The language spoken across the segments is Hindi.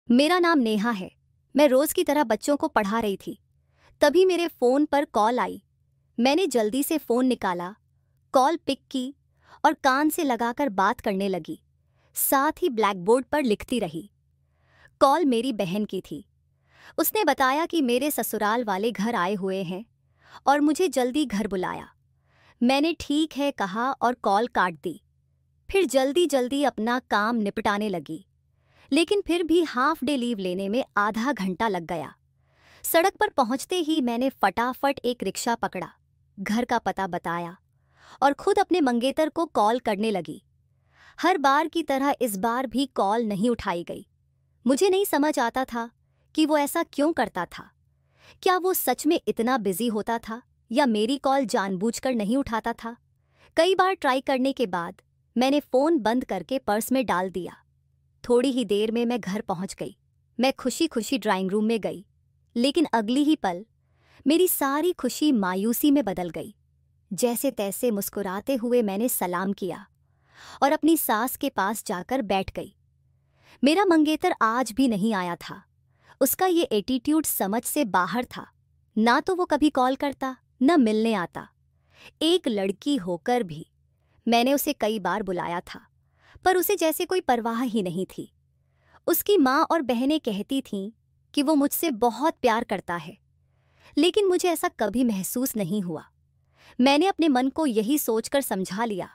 मेरा नाम नेहा है। मैं रोज की तरह बच्चों को पढ़ा रही थी। तभी मेरे फोन पर कॉल आई। मैंने जल्दी से फोन निकाला, कॉल पिक की और कान से लगाकर बात करने लगी। साथ ही ब्लैकबोर्ड पर लिखती रही। कॉल मेरी बहन की थी। उसने बताया कि मेरे ससुराल वाले घर आए हुए हैं और मुझे जल्दी घर बुलाया। मैंने ठीक है कहा और कॉल काट दी। फिर जल्दी जल्दी अपना काम निपटाने लगी, लेकिन फिर भी हाफ डे लीव लेने में आधा घंटा लग गया। सड़क पर पहुंचते ही मैंने फटाफट एक रिक्शा पकड़ा, घर का पता बताया और खुद अपने मंगेतर को कॉल करने लगी। हर बार की तरह इस बार भी कॉल नहीं उठाई गई। मुझे नहीं समझ आता था कि वो ऐसा क्यों करता था। क्या वो सच में इतना बिजी होता था या मेरी कॉल जानबूझकर नहीं उठाता था। कई बार ट्राई करने के बाद मैंने फ़ोन बंद करके पर्स में डाल दिया। थोड़ी ही देर में मैं घर पहुंच गई। मैं खुशी खुशी ड्राइंग रूम में गई, लेकिन अगली ही पल मेरी सारी खुशी मायूसी में बदल गई। जैसे तैसे मुस्कुराते हुए मैंने सलाम किया और अपनी सास के पास जाकर बैठ गई। मेरा मंगेतर आज भी नहीं आया था। उसका ये एटीट्यूड समझ से बाहर था। ना तो वो कभी कॉल करता, न मिलने आता। एक लड़की होकर भी मैंने उसे कई बार बुलाया था, पर उसे जैसे कोई परवाह ही नहीं थी। उसकी माँ और बहनें कहती थीं कि वो मुझसे बहुत प्यार करता है, लेकिन मुझे ऐसा कभी महसूस नहीं हुआ। मैंने अपने मन को यही सोचकर समझा लिया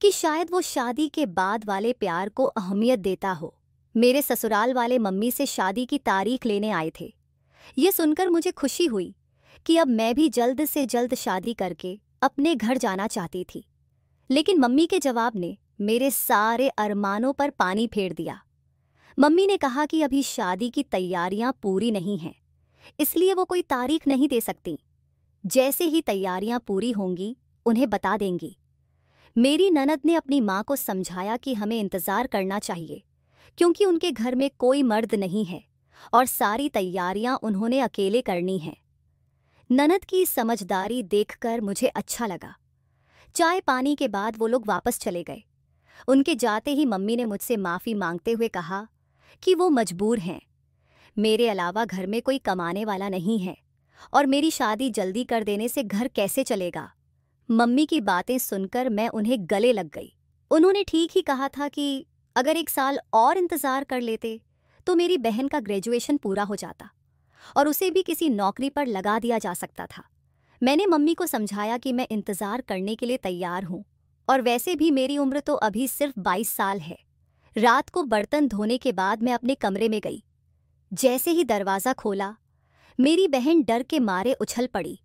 कि शायद वो शादी के बाद वाले प्यार को अहमियत देता हो। मेरे ससुराल वाले मम्मी से शादी की तारीख लेने आए थे। ये सुनकर मुझे खुशी हुई कि अब मैं भी जल्द से जल्द शादी करके अपने घर जाना चाहती थी। लेकिन मम्मी के जवाब ने मेरे सारे अरमानों पर पानी फेर दिया। मम्मी ने कहा कि अभी शादी की तैयारियां पूरी नहीं हैं, इसलिए वो कोई तारीख नहीं दे सकती। जैसे ही तैयारियां पूरी होंगी उन्हें बता देंगी। मेरी ननद ने अपनी माँ को समझाया कि हमें इंतज़ार करना चाहिए, क्योंकि उनके घर में कोई मर्द नहीं है और सारी तैयारियां उन्होंने अकेले करनी हैं। ननद की समझदारी देखकर मुझे अच्छा लगा। चाय पानी के बाद वो लोग वापस चले गए। उनके जाते ही मम्मी ने मुझसे माफ़ी मांगते हुए कहा कि वो मजबूर हैं। मेरे अलावा घर में कोई कमाने वाला नहीं है और मेरी शादी जल्दी कर देने से घर कैसे चलेगा। मम्मी की बातें सुनकर मैं उन्हें गले लग गई। उन्होंने ठीक ही कहा था कि अगर 1 साल और इंतज़ार कर लेते तो मेरी बहन का ग्रेजुएशन पूरा हो जाता और उसे भी किसी नौकरी पर लगा दिया जा सकता था। मैंने मम्मी को समझाया कि मैं इंतज़ार करने के लिए तैयार हूँ और वैसे भी मेरी उम्र तो अभी सिर्फ 22 साल है। रात को बर्तन धोने के बाद मैं अपने कमरे में गई। जैसे ही दरवाज़ा खोला, मेरी बहन डर के मारे उछल पड़ी।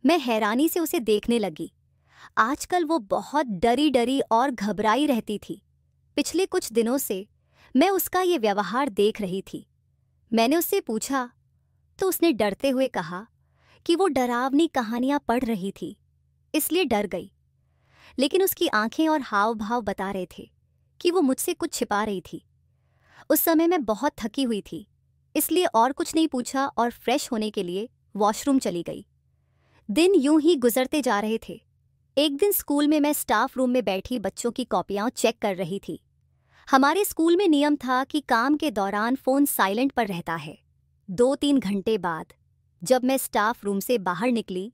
मैं हैरानी से उसे देखने लगी। आजकल वो बहुत डरी डरी और घबराई रहती थी। पिछले कुछ दिनों से मैं उसका ये व्यवहार देख रही थी। मैंने उससे पूछा तो उसने डरते हुए कहा कि वो डरावनी कहानियां पढ़ रही थी, इसलिए डर गई। लेकिन उसकी आंखें और हाव भाव बता रहे थे कि वो मुझसे कुछ छिपा रही थी। उस समय मैं बहुत थकी हुई थी, इसलिए और कुछ नहीं पूछा और फ्रेश होने के लिए वॉशरूम चली गई। दिन यूं ही गुजरते जा रहे थे। एक दिन स्कूल में मैं स्टाफ रूम में बैठी बच्चों की कॉपियां चेक कर रही थी। हमारे स्कूल में नियम था कि काम के दौरान फ़ोन साइलेंट पर रहता है। 2-3 घंटे बाद जब मैं स्टाफ रूम से बाहर निकली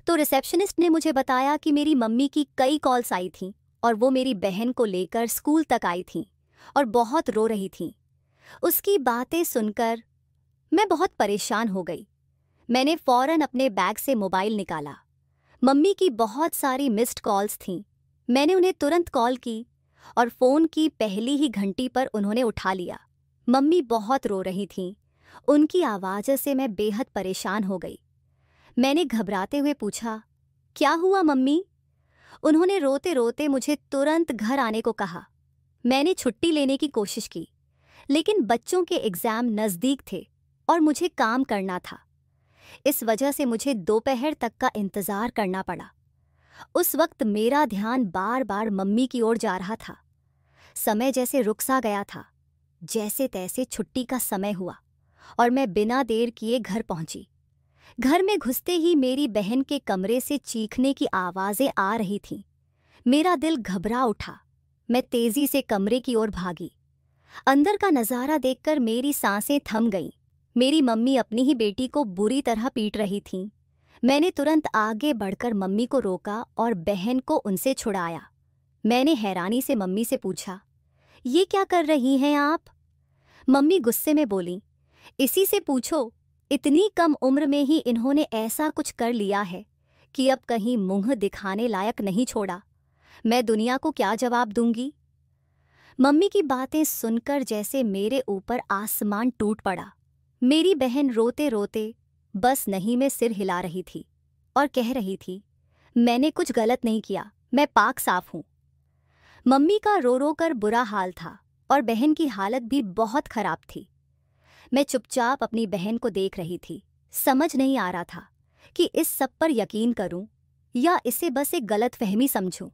तो रिसेप्शनिस्ट ने मुझे बताया कि मेरी मम्मी की कई कॉल्स आई थीं और वो मेरी बहन को लेकर स्कूल तक आई थीं और बहुत रो रही थीं। उसकी बातें सुनकर मैं बहुत परेशान हो गई। मैंने फ़ौरन अपने बैग से मोबाइल निकाला। मम्मी की बहुत सारी मिस्ड कॉल्स थीं। मैंने उन्हें तुरंत कॉल की और फ़ोन की पहली ही घंटी पर उन्होंने उठा लिया। मम्मी बहुत रो रही थीं। उनकी आवाज़ से मैं बेहद परेशान हो गई। मैंने घबराते हुए पूछा, क्या हुआ मम्मी? उन्होंने रोते रोते मुझे तुरंत घर आने को कहा। मैंने छुट्टी लेने की कोशिश की, लेकिन बच्चों के एग्ज़ाम नज़दीक थे और मुझे काम करना था। इस वजह से मुझे दोपहर तक का इंतज़ार करना पड़ा। उस वक्त मेरा ध्यान बार बार मम्मी की ओर जा रहा था। समय जैसे रुक सा गया था। जैसे तैसे छुट्टी का समय हुआ और मैं बिना देर किए घर पहुंची। घर में घुसते ही मेरी बहन के कमरे से चीखने की आवाज़ें आ रही थीं। मेरा दिल घबरा उठा। मैं तेज़ी से कमरे की ओर भागी। अंदर का नज़ारा देखकर मेरी सांसें थम गईं। मेरी मम्मी अपनी ही बेटी को बुरी तरह पीट रही थीं। मैंने तुरंत आगे बढ़कर मम्मी को रोका और बहन को उनसे छुड़ाया। मैंने हैरानी से मम्मी से पूछा, ये क्या कर रही हैं आप? मम्मी गुस्से में बोली, इसी से पूछो, इतनी कम उम्र में ही इन्होंने ऐसा कुछ कर लिया है कि अब कहीं मुंह दिखाने लायक नहीं छोड़ा। मैं दुनिया को क्या जवाब दूंगी? मम्मी की बातें सुनकर जैसे मेरे ऊपर आसमान टूट पड़ा। मेरी बहन रोते रोते बस नहीं में सिर हिला रही थी और कह रही थी, मैंने कुछ गलत नहीं किया, मैं पाक साफ हूं। मम्मी का रो रो कर बुरा हाल था और बहन की हालत भी बहुत खराब थी। मैं चुपचाप अपनी बहन को देख रही थी। समझ नहीं आ रहा था कि इस सब पर यकीन करूं या इसे बस एक गलतफहमी समझूं।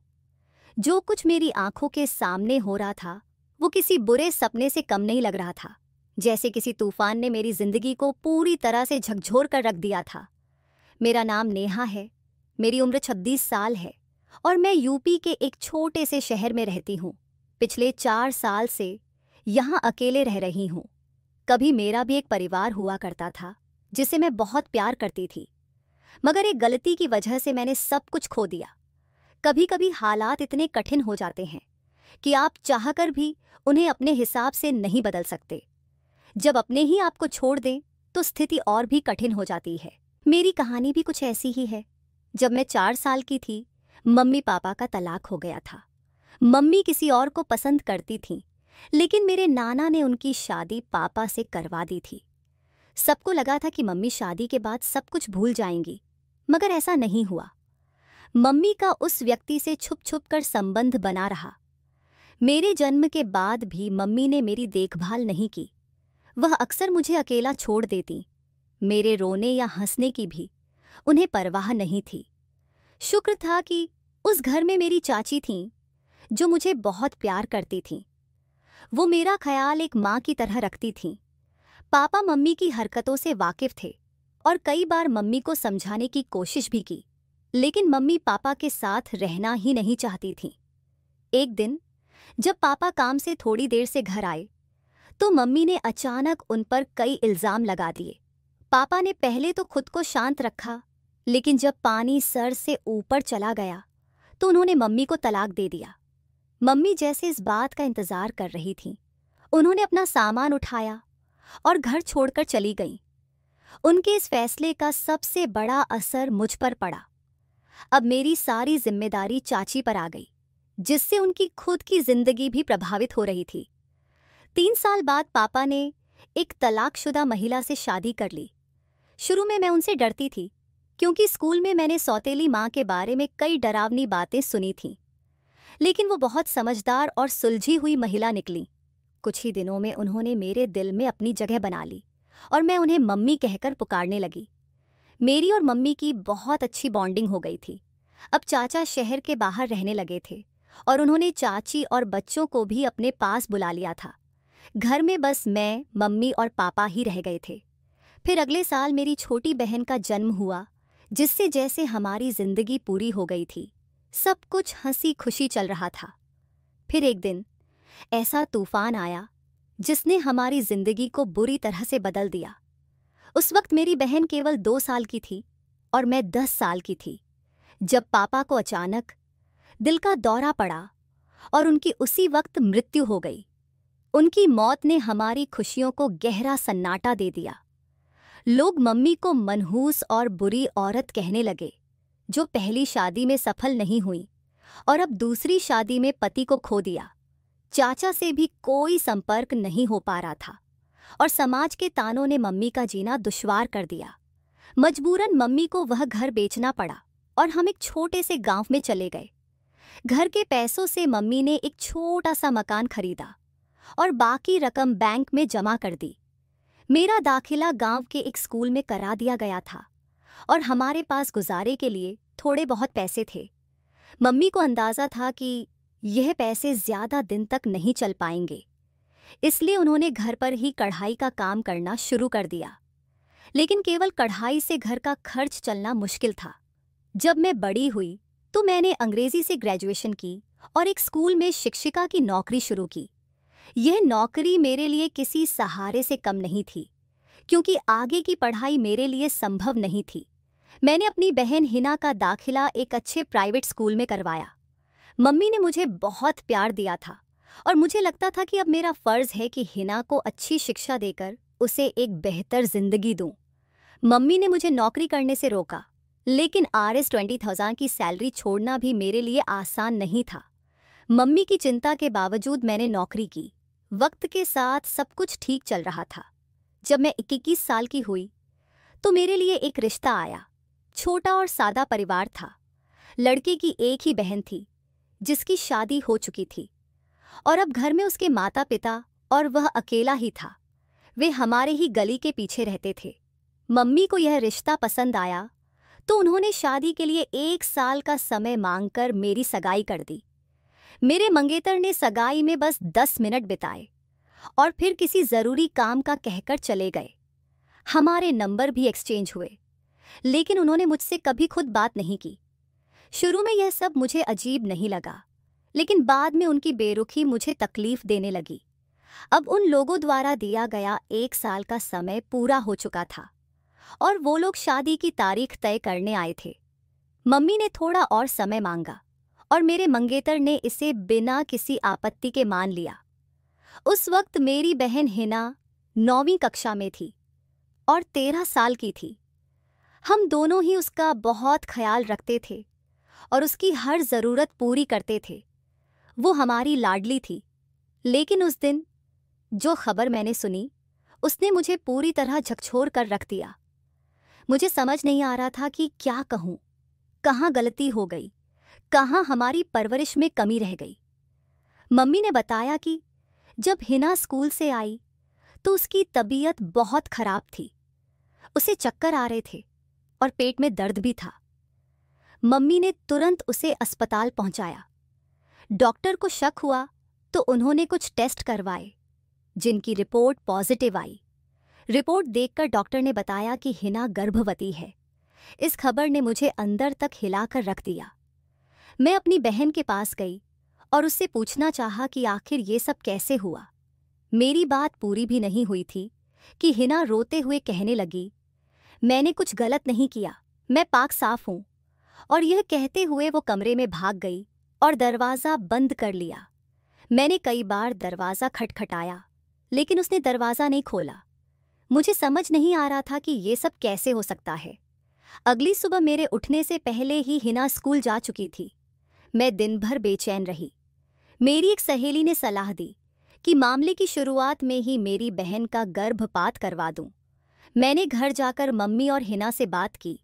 जो कुछ मेरी आंखों के सामने हो रहा था वो किसी बुरे सपने से कम नहीं लग रहा था। जैसे किसी तूफान ने मेरी जिंदगी को पूरी तरह से झकझोर कर रख दिया था। मेरा नाम नेहा है, मेरी उम्र 26 साल है और मैं यूपी के एक छोटे से शहर में रहती हूँ। पिछले 4 साल से यहाँ अकेले रह रही हूँ। कभी मेरा भी एक परिवार हुआ करता था जिसे मैं बहुत प्यार करती थी, मगर एक गलती की वजह से मैंने सब कुछ खो दिया। कभी कभी हालात इतने कठिन हो जाते हैं कि आप चाहकर भी उन्हें अपने हिसाब से नहीं बदल सकते। जब अपने ही आपको छोड़ दें तो स्थिति और भी कठिन हो जाती है। मेरी कहानी भी कुछ ऐसी ही है। जब मैं 4 साल की थी, मम्मी पापा का तलाक हो गया था। मम्मी किसी और को पसंद करती थीं, लेकिन मेरे नाना ने उनकी शादी पापा से करवा दी थी। सबको लगा था कि मम्मी शादी के बाद सब कुछ भूल जाएंगी, मगर ऐसा नहीं हुआ। मम्मी का उस व्यक्ति से छुप छुप कर संबंध बना रहा। मेरे जन्म के बाद भी मम्मी ने मेरी देखभाल नहीं की। वह अक्सर मुझे अकेला छोड़ देती। मेरे रोने या हंसने की भी उन्हें परवाह नहीं थी। शुक्र था कि उस घर में मेरी चाची थीं, जो मुझे बहुत प्यार करती थीं। वो मेरा ख्याल एक माँ की तरह रखती थीं। पापा मम्मी की हरकतों से वाकिफ थे और कई बार मम्मी को समझाने की कोशिश भी की, लेकिन मम्मी पापा के साथ रहना ही नहीं चाहती थीं। एक दिन जब पापा काम से थोड़ी देर से घर आए तो मम्मी ने अचानक उन पर कई इल्ज़ाम लगा दिए। पापा ने पहले तो खुद को शांत रखा, लेकिन जब पानी सर से ऊपर चला गया तो उन्होंने मम्मी को तलाक दे दिया। मम्मी जैसे इस बात का इंतज़ार कर रही थीं। उन्होंने अपना सामान उठाया और घर छोड़कर चली गईं। उनके इस फैसले का सबसे बड़ा असर मुझ पर पड़ा। अब मेरी सारी जिम्मेदारी चाची पर आ गई, जिससे उनकी खुद की जिंदगी भी प्रभावित हो रही थी। 3 साल बाद पापा ने एक तलाकशुदा महिला से शादी कर ली। शुरू में मैं उनसे डरती थी, क्योंकि स्कूल में मैंने सौतेली माँ के बारे में कई डरावनी बातें सुनी थीं। लेकिन वो बहुत समझदार और सुलझी हुई महिला निकली। कुछ ही दिनों में उन्होंने मेरे दिल में अपनी जगह बना ली और मैं उन्हें मम्मी कहकर पुकारने लगी। मेरी और मम्मी की बहुत अच्छी बॉन्डिंग हो गई थी। अब चाचा शहर के बाहर रहने लगे थे और उन्होंने चाची और बच्चों को भी अपने पास बुला लिया था। घर में बस मैं, मम्मी और पापा ही रह गए थे। फिर अगले साल मेरी छोटी बहन का जन्म हुआ, जिससे जैसे हमारी जिंदगी पूरी हो गई थी। सब कुछ हंसी खुशी चल रहा था। फिर एक दिन ऐसा तूफान आया जिसने हमारी जिंदगी को बुरी तरह से बदल दिया। उस वक्त मेरी बहन केवल 2 साल की थी और मैं 10 साल की थी, जब पापा को अचानक दिल का दौरा पड़ा और उनकी उसी वक्त मृत्यु हो गई। उनकी मौत ने हमारी खुशियों को गहरा सन्नाटा दे दिया। लोग मम्मी को मनहूस और बुरी औरत कहने लगे, जो पहली शादी में सफल नहीं हुई और अब दूसरी शादी में पति को खो दिया। चाचा से भी कोई संपर्क नहीं हो पा रहा था और समाज के तानों ने मम्मी का जीना दुश्वार कर दिया। मजबूरन मम्मी को वह घर बेचना पड़ा और हम एक छोटे से गांव में चले गए। घर के पैसों से मम्मी ने एक छोटा सा मकान खरीदा और बाकी रकम बैंक में जमा कर दी। मेरा दाखिला गांव के एक स्कूल में करा दिया गया था और हमारे पास गुजारे के लिए थोड़े बहुत पैसे थे। मम्मी को अंदाज़ा था कि यह पैसे ज़्यादा दिन तक नहीं चल पाएंगे, इसलिए उन्होंने घर पर ही कढ़ाई का काम करना शुरू कर दिया। लेकिन केवल कढ़ाई से घर का खर्च चलना मुश्किल था। जब मैं बड़ी हुई तो मैंने अंग्रेज़ी से ग्रेजुएशन की और एक स्कूल में शिक्षिका की नौकरी शुरू की। यह नौकरी मेरे लिए किसी सहारे से कम नहीं थी, क्योंकि आगे की पढ़ाई मेरे लिए संभव नहीं थी। मैंने अपनी बहन हिना का दाखिला एक अच्छे प्राइवेट स्कूल में करवाया। मम्मी ने मुझे बहुत प्यार दिया था और मुझे लगता था कि अब मेरा फर्ज है कि हिना को अच्छी शिक्षा देकर उसे एक बेहतर जिंदगी दूं। मम्मी ने मुझे नौकरी करने से रोका, लेकिन RS 20,000 की सैलरी छोड़ना भी मेरे लिए आसान नहीं था। मम्मी की चिंता के बावजूद मैंने नौकरी की। वक्त के साथ सब कुछ ठीक चल रहा था। जब मैं 21 साल की हुई तो मेरे लिए एक रिश्ता आया। छोटा और सादा परिवार था। लड़के की एक ही बहन थी जिसकी शादी हो चुकी थी और अब घर में उसके माता पिता और वह अकेला ही था। वे हमारे ही गली के पीछे रहते थे। मम्मी को यह रिश्ता पसंद आया तो उन्होंने शादी के लिए 1 साल का समय मांगकर मेरी सगाई कर दी। मेरे मंगेतर ने सगाई में बस 10 मिनट बिताए और फिर किसी जरूरी काम का कहकर चले गए। हमारे नंबर भी एक्सचेंज हुए, लेकिन उन्होंने मुझसे कभी खुद बात नहीं की। शुरू में यह सब मुझे अजीब नहीं लगा, लेकिन बाद में उनकी बेरुखी मुझे तकलीफ देने लगी। अब उन लोगों द्वारा दिया गया 1 साल का समय पूरा हो चुका था और वो लोग शादी की तारीख तय करने आए थे। मम्मी ने थोड़ा और समय मांगा और मेरे मंगेतर ने इसे बिना किसी आपत्ति के मान लिया। उस वक्त मेरी बहन हिना 9वीं कक्षा में थी और 13 साल की थी। हम दोनों ही उसका बहुत ख्याल रखते थे और उसकी हर ज़रूरत पूरी करते थे। वो हमारी लाडली थी। लेकिन उस दिन जो खबर मैंने सुनी उसने मुझे पूरी तरह झकझोर कर रख दिया। मुझे समझ नहीं आ रहा था कि क्या कहूँ, कहाँ गलती हो गई, कहाँ हमारी परवरिश में कमी रह गई। मम्मी ने बताया कि जब हिना स्कूल से आई तो उसकी तबीयत बहुत खराब थी। उसे चक्कर आ रहे थे और पेट में दर्द भी था। मम्मी ने तुरंत उसे अस्पताल पहुंचाया। डॉक्टर को शक हुआ तो उन्होंने कुछ टेस्ट करवाए, जिनकी रिपोर्ट पॉजिटिव आई। रिपोर्ट देखकर डॉक्टर ने बताया कि हिना गर्भवती है। इस खबर ने मुझे अंदर तक हिलाकर रख दिया। मैं अपनी बहन के पास गई और उससे पूछना चाहा कि आखिर ये सब कैसे हुआ। मेरी बात पूरी भी नहीं हुई थी कि हिना रोते हुए कहने लगी, मैंने कुछ गलत नहीं किया, मैं पाक साफ हूं। और यह कहते हुए वो कमरे में भाग गई और दरवाज़ा बंद कर लिया। मैंने कई बार दरवाज़ा खटखटाया, लेकिन उसने दरवाज़ा नहीं खोला। मुझे समझ नहीं आ रहा था कि ये सब कैसे हो सकता है। अगली सुबह मेरे उठने से पहले ही हिना स्कूल जा चुकी थी। मैं दिन भर बेचैन रही। मेरी एक सहेली ने सलाह दी कि मामले की शुरुआत में ही मेरी बहन का गर्भपात करवा दूं। मैंने घर जाकर मम्मी और हिना से बात की,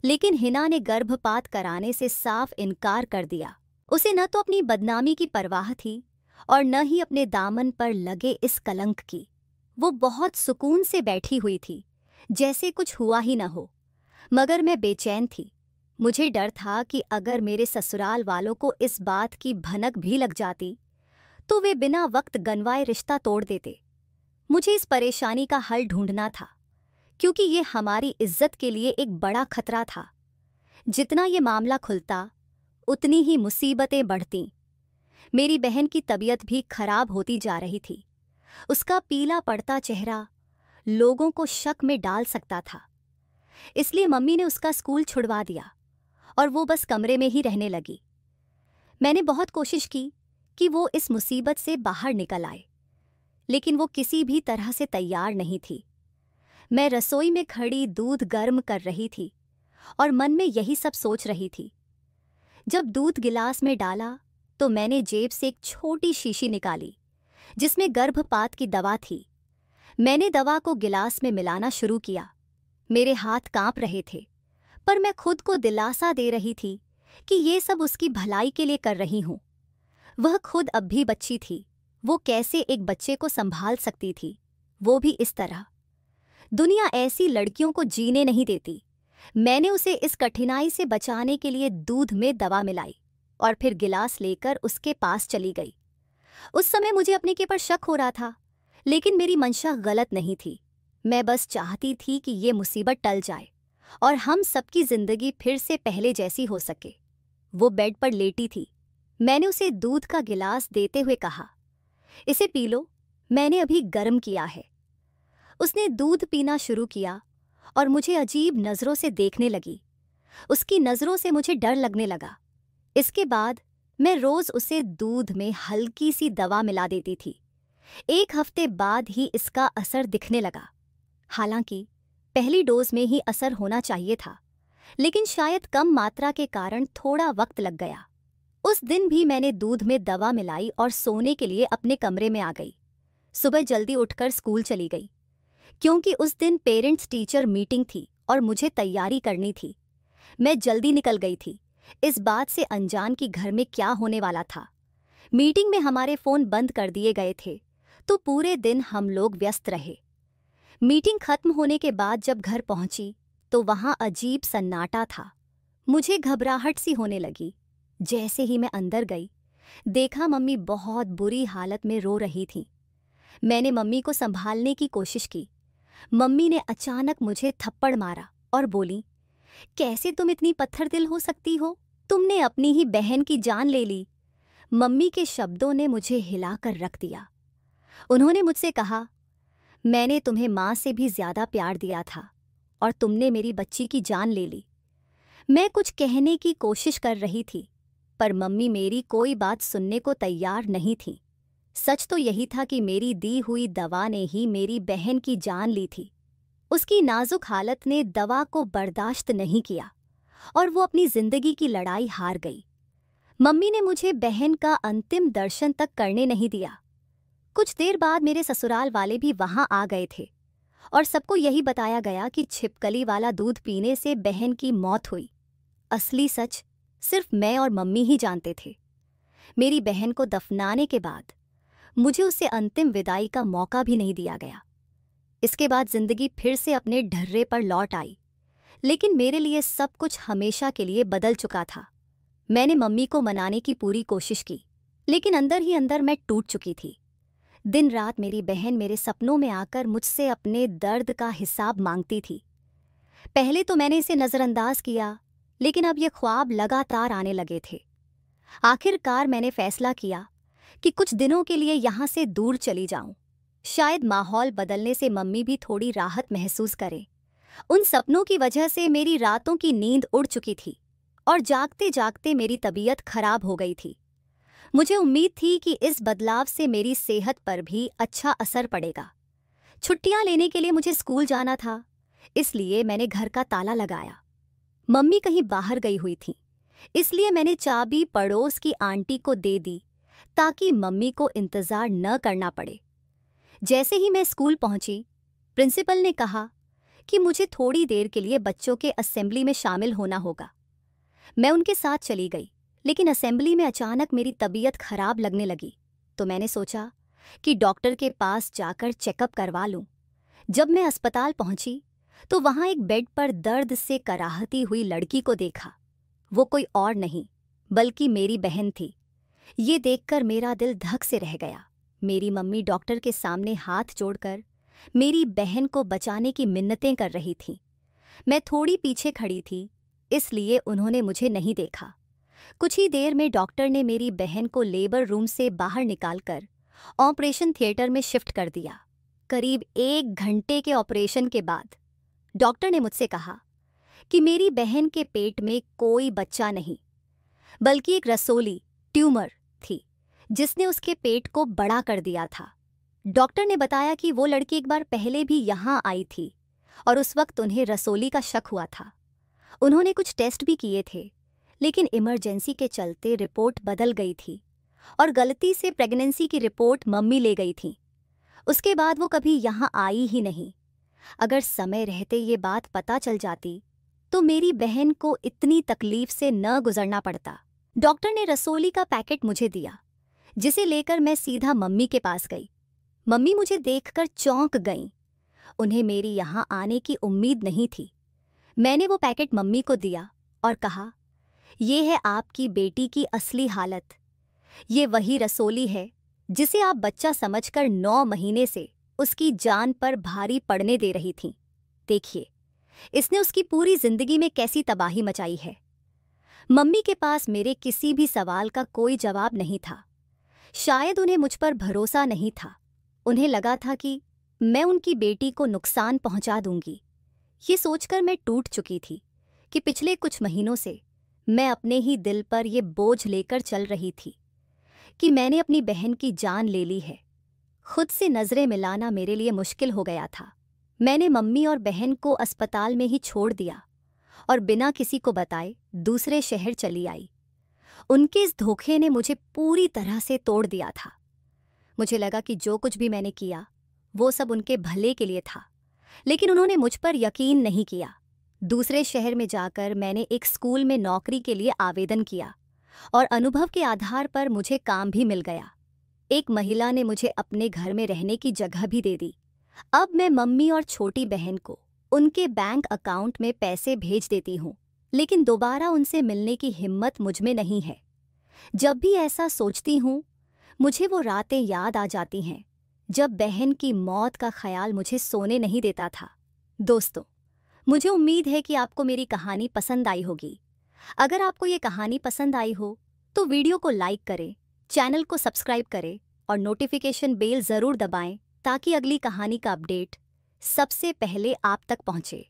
लेकिन हिना ने गर्भपात कराने से साफ इनकार कर दिया। उसे न तो अपनी बदनामी की परवाह थी और न ही अपने दामन पर लगे इस कलंक की। वो बहुत सुकून से बैठी हुई थी, जैसे कुछ हुआ ही न हो। मगर मैं बेचैन थी। मुझे डर था कि अगर मेरे ससुराल वालों को इस बात की भनक भी लग जाती तो वे बिना वक्त गंवाए रिश्ता तोड़ देते। मुझे इस परेशानी का हल ढूंढना था, क्योंकि ये हमारी इज्जत के लिए एक बड़ा खतरा था। जितना ये मामला खुलता उतनी ही मुसीबतें बढ़तीं। मेरी बहन की तबीयत भी खराब होती जा रही थी। उसका पीला पड़ता चेहरा लोगों को शक में डाल सकता था। इसलिए मम्मी ने उसका स्कूल छुड़वा दिया और वो बस कमरे में ही रहने लगी। मैंने बहुत कोशिश की कि वो इस मुसीबत से बाहर निकल आए, लेकिन वो किसी भी तरह से तैयार नहीं थी। मैं रसोई में खड़ी दूध गर्म कर रही थी और मन में यही सब सोच रही थी। जब दूध गिलास में डाला तो मैंने जेब से एक छोटी शीशी निकाली जिसमें गर्भपात की दवा थी। मैंने दवा को गिलास में मिलाना शुरू किया। मेरे हाथ कांप रहे थे, पर मैं खुद को दिलासा दे रही थी कि ये सब उसकी भलाई के लिए कर रही हूँ। वह खुद अब भी बच्ची थी। वो कैसे एक बच्चे को संभाल सकती थी, वो भी इस तरह। दुनिया ऐसी लड़कियों को जीने नहीं देती। मैंने उसे इस कठिनाई से बचाने के लिए दूध में दवा मिलाई और फिर गिलास लेकर उसके पास चली गई। उस समय मुझे अपने के पर शक हो रहा था, लेकिन मेरी मंशा गलत नहीं थी। मैं बस चाहती थी कि ये मुसीबत टल जाए और हम सबकी जिंदगी फिर से पहले जैसी हो सके। वो बेड पर लेटी थी। मैंने उसे दूध का गिलास देते हुए कहा, इसे पी लो, मैंने अभी गर्म किया है। उसने दूध पीना शुरू किया और मुझे अजीब नज़रों से देखने लगी। उसकी नज़रों से मुझे डर लगने लगा। इसके बाद मैं रोज़ उसे दूध में हल्की सी दवा मिला देती थी। 1 हफ्ते बाद ही इसका असर दिखने लगा। हालांकि पहली डोज में ही असर होना चाहिए था, लेकिन शायद कम मात्रा के कारण थोड़ा वक्त लग गया। उस दिन भी मैंने दूध में दवा मिलाई और सोने के लिए अपने कमरे में आ गई। सुबह जल्दी उठकर स्कूल चली गई, क्योंकि उस दिन पेरेंट्स टीचर मीटिंग थी और मुझे तैयारी करनी थी। मैं जल्दी निकल गई थी, इस बात से अनजान कि घर में क्या होने वाला था। मीटिंग में हमारे फ़ोन बंद कर दिए गए थे, तो पूरे दिन हम लोग व्यस्त रहे। मीटिंग खत्म होने के बाद जब घर पहुंची तो वहां अजीब सन्नाटा था। मुझे घबराहट सी होने लगी। जैसे ही मैं अंदर गई, देखा मम्मी बहुत बुरी हालत में रो रही थी। मैंने मम्मी को संभालने की कोशिश की। मम्मी ने अचानक मुझे थप्पड़ मारा और बोली, कैसे तुम इतनी पत्थर दिल हो सकती हो? तुमने अपनी ही बहन की जान ले ली। मम्मी के शब्दों ने मुझे हिलाकर रख दिया। उन्होंने मुझसे कहा, मैंने तुम्हें माँ से भी ज्यादा प्यार दिया था और तुमने मेरी बच्ची की जान ले ली। मैं कुछ कहने की कोशिश कर रही थी, पर मम्मी मेरी कोई बात सुनने को तैयार नहीं थी। सच तो यही था कि मेरी दी हुई दवा ने ही मेरी बहन की जान ली थी। उसकी नाजुक हालत ने दवा को बर्दाश्त नहीं किया और वो अपनी जिंदगी की लड़ाई हार गई। मम्मी ने मुझे बहन का अंतिम दर्शन तक करने नहीं दिया। कुछ देर बाद मेरे ससुराल वाले भी वहां आ गए थे और सबको यही बताया गया कि छिपकली वाला दूध पीने से बहन की मौत हुई। असली सच सिर्फ मैं और मम्मी ही जानते थे। मेरी बहन को दफनाने के बाद मुझे उसे अंतिम विदाई का मौका भी नहीं दिया गया। इसके बाद जिंदगी फिर से अपने ढर्रे पर लौट आई, लेकिन मेरे लिए सब कुछ हमेशा के लिए बदल चुका था। मैंने मम्मी को मनाने की पूरी कोशिश की, लेकिन अंदर ही अंदर मैं टूट चुकी थी। दिन रात मेरी बहन मेरे सपनों में आकर मुझसे अपने दर्द का हिसाब मांगती थी। पहले तो मैंने इसे नज़रअंदाज किया, लेकिन अब ये ख्वाब लगातार आने लगे थे। आखिरकार मैंने फैसला किया कि कुछ दिनों के लिए यहाँ से दूर चली जाऊं। शायद माहौल बदलने से मम्मी भी थोड़ी राहत महसूस करे। उन सपनों की वजह से मेरी रातों की नींद उड़ चुकी थी और जागते जागते मेरी तबीयत खराब हो गई थी। मुझे उम्मीद थी कि इस बदलाव से मेरी सेहत पर भी अच्छा असर पड़ेगा। छुट्टियां लेने के लिए मुझे स्कूल जाना था, इसलिए मैंने घर का ताला लगाया। मम्मी कहीं बाहर गई हुई थी, इसलिए मैंने चाबी पड़ोस की आंटी को दे दी ताकि मम्मी को इंतज़ार न करना पड़े। जैसे ही मैं स्कूल पहुंची, प्रिंसिपल ने कहा कि मुझे थोड़ी देर के लिए बच्चों के असेंबली में शामिल होना होगा। मैं उनके साथ चली गई, लेकिन असेंबली में अचानक मेरी तबीयत खराब लगने लगी, तो मैंने सोचा कि डॉक्टर के पास जाकर चेकअप करवा लूं। जब मैं अस्पताल पहुंची तो वहां एक बेड पर दर्द से कराहती हुई लड़की को देखा। वो कोई और नहीं बल्कि मेरी बहन थी। ये देखकर मेरा दिल धक से रह गया। मेरी मम्मी डॉक्टर के सामने हाथ जोड़कर मेरी बहन को बचाने की मिन्नतें कर रही थी। मैं थोड़ी पीछे खड़ी थी, इसलिए उन्होंने मुझे नहीं देखा। कुछ ही देर में डॉक्टर ने मेरी बहन को लेबर रूम से बाहर निकालकर ऑपरेशन थिएटर में शिफ्ट कर दिया। करीब 1 घंटे के ऑपरेशन के बाद डॉक्टर ने मुझसे कहा कि मेरी बहन के पेट में कोई बच्चा नहीं, बल्कि एक रसोली ट्यूमर थी जिसने उसके पेट को बड़ा कर दिया था। डॉक्टर ने बताया कि वो लड़की एक बार पहले भी यहाँ आई थी और उस वक्त उन्हें रसोली का शक हुआ था। उन्होंने कुछ टेस्ट भी किए थे, लेकिन इमरजेंसी के चलते रिपोर्ट बदल गई थी और गलती से प्रेगनेंसी की रिपोर्ट मम्मी ले गई थी। उसके बाद वो कभी यहाँ आई ही नहीं। अगर समय रहते ये बात पता चल जाती तो मेरी बहन को इतनी तकलीफ से न गुजरना पड़ता। डॉक्टर ने रसोली का पैकेट मुझे दिया, जिसे लेकर मैं सीधा मम्मी के पास गई। मम्मी मुझे देखकर चौंक गईं। उन्हें मेरी यहाँ आने की उम्मीद नहीं थी। मैंने वो पैकेट मम्मी को दिया और कहा, ये है आपकी बेटी की असली हालत। ये वही रसोली है जिसे आप बच्चा समझकर 9 महीने से उसकी जान पर भारी पड़ने दे रही थीं। देखिए, इसने उसकी पूरी जिंदगी में कैसी तबाही मचाई है। मम्मी के पास मेरे किसी भी सवाल का कोई जवाब नहीं था। शायद उन्हें मुझ पर भरोसा नहीं था। उन्हें लगा था कि मैं उनकी बेटी को नुकसान पहुंचा दूंगी। ये सोचकर मैं टूट चुकी थी कि पिछले कुछ महीनों से मैं अपने ही दिल पर यह बोझ लेकर चल रही थी कि मैंने अपनी बहन की जान ले ली है। खुद से नजरें मिलाना मेरे लिए मुश्किल हो गया था। मैंने मम्मी और बहन को अस्पताल में ही छोड़ दिया और बिना किसी को बताए दूसरे शहर चली आई। उनके इस धोखे ने मुझे पूरी तरह से तोड़ दिया था। मुझे लगा कि जो कुछ भी मैंने किया वो सब उनके भले के लिए था, लेकिन उन्होंने मुझ पर यकीन नहीं किया। दूसरे शहर में जाकर मैंने एक स्कूल में नौकरी के लिए आवेदन किया और अनुभव के आधार पर मुझे काम भी मिल गया। एक महिला ने मुझे अपने घर में रहने की जगह भी दे दी। अब मैं मम्मी और छोटी बहन को उनके बैंक अकाउंट में पैसे भेज देती हूँ, लेकिन दोबारा उनसे मिलने की हिम्मत मुझ में नहीं है। जब भी ऐसा सोचती हूँ, मुझे वो रातें याद आ जाती हैं जब बहन की मौत का ख्याल मुझे सोने नहीं देता था। दोस्तों, मुझे उम्मीद है कि आपको मेरी कहानी पसंद आई होगी। अगर आपको ये कहानी पसंद आई हो तो वीडियो को लाइक करें, चैनल को सब्सक्राइब करें और नोटिफिकेशन बेल ज़रूर दबाएं ताकि अगली कहानी का अपडेट सबसे पहले आप तक पहुंचे।